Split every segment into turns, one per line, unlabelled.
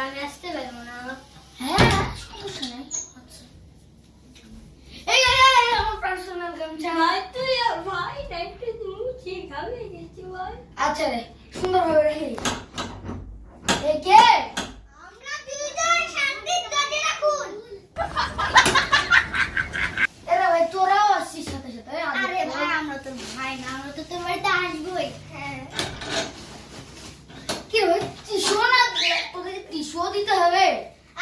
আমি আসতে পারবো না। হ্যাঁ সমস্যা নেই। আচ্ছা এই আমার পার্সোনাল গামছা। ভাই তুই আর ভাই নাইটে মুছে খাবে গেছি ভাই। আচ্ছা রে সুন্দরভাবে রেখে দিই। এ কে? আমরা দুইজন শান্তির দরজা রাখুন। এরা ভাই তোরাও আসছিস সাথে সাথে। আরে ভাই আমরা তো ভাই না, আমরা তো তোর বাড়িতে আসবোই। হ্যাঁ কি হয় টিস্যু না তোদের টিস্যু দিতে হবে?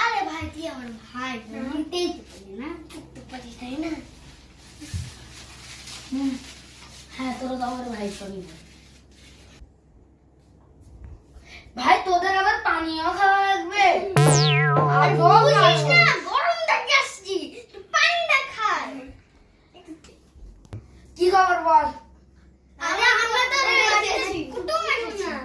আরে ভাই তুই আমার ভাই বলতেই পারি না, তো পারিস তাই না? হ্যাঁ তোরা তো আমার ভাই সবই ভাই। তোদের আবার পানিও খাওয়া লাগবে। আর বুঝিস না গরম থেকে আসছি, তুই পানিটা খাই। কি খবর বল? আরে আমরা তো কুটুম এসেছি না।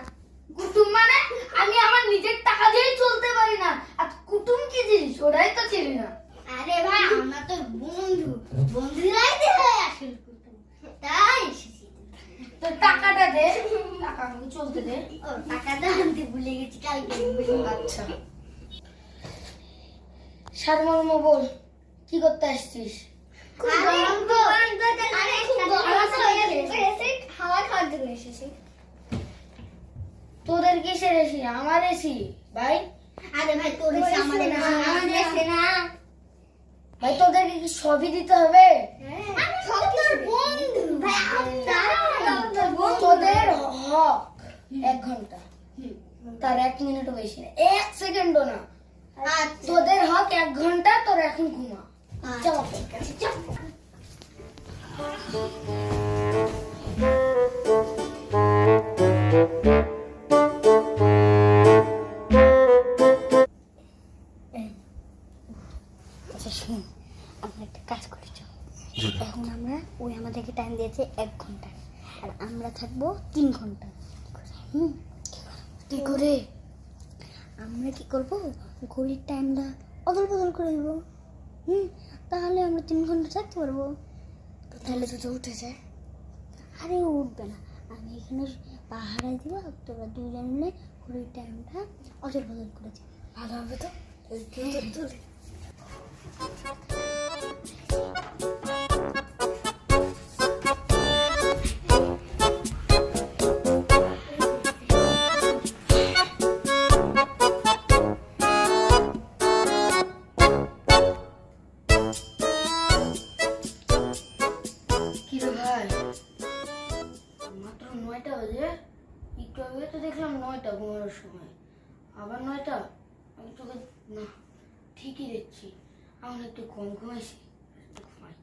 কুটুম মানে আমি আমার নিজের টাকা দিয়েই চলতে পারি না, আর কুটুম কি জিনিস ওরাই তো চিনি না। আরে ভাই আমরা তো বন্ধু, বন্ধুরাই তো হয় আসল কুটুম, তাই এসেছি। তো টাকাটা দে, টাকা আমাকে চলতে দে। ও টাকাটা আনতে ভুলে গেছি কালকে। আচ্ছা সারমর্ম বল, কি করতে আসছিস? তোদের কিসের এসি? আমার এসি ভাই। আরে ভাই তোর এসি আমাদের না, আমাদের এসি না ভাই। তোদেরকে কি সবই দিতে হবে? তোদের হক 1 ঘন্টা, তার 1 মিনিটও বেশি না, 1 সেকেন্ডও না। তোদের হক 1 ঘন্টা, তোর এখন ঘুমা। চল চল। আচ্ছা শুন, আমরা একটা কাজ করি চল। এখন আমরা ওই আমাদেরকে টাইম দিয়েছে 1 ঘন্টা, আর আমরা থাকবো 3 ঘন্টা। কি করে? আমরা কি করবো, ঘড়ির টাইমটা অদল বদল করে দেবো। তাহলে আমরা 3 ঘন্টা থাকতে পারবো। তাহলে তো উঠে যায়। আরে উঠবে না, আমি এখানে পাহারায় দিব, তোরা দুজন মিলে ঘড়ির টাইমটা অদল বদল করেছি। ভালো হবে তো? মাত্র 9টা বাজে, একটু আগে তো দেখলাম 9টা ঘুমানোর সময়, আবার 9টা। আমি তোকে না ঠিকই দেখছি, আমি একটু কম ঘুমাইছি, একটু ঘুমাই।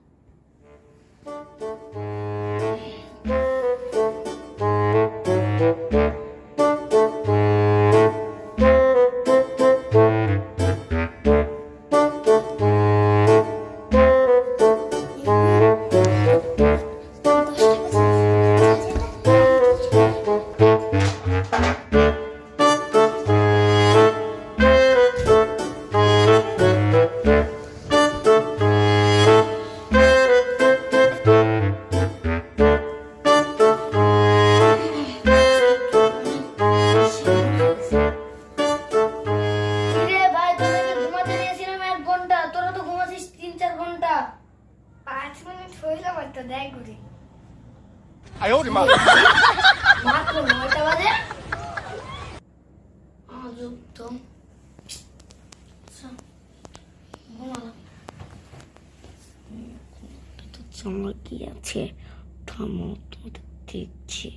মাত্র 9টা বাজে। চমকি আছে, থামো তোমাদের দেখছি।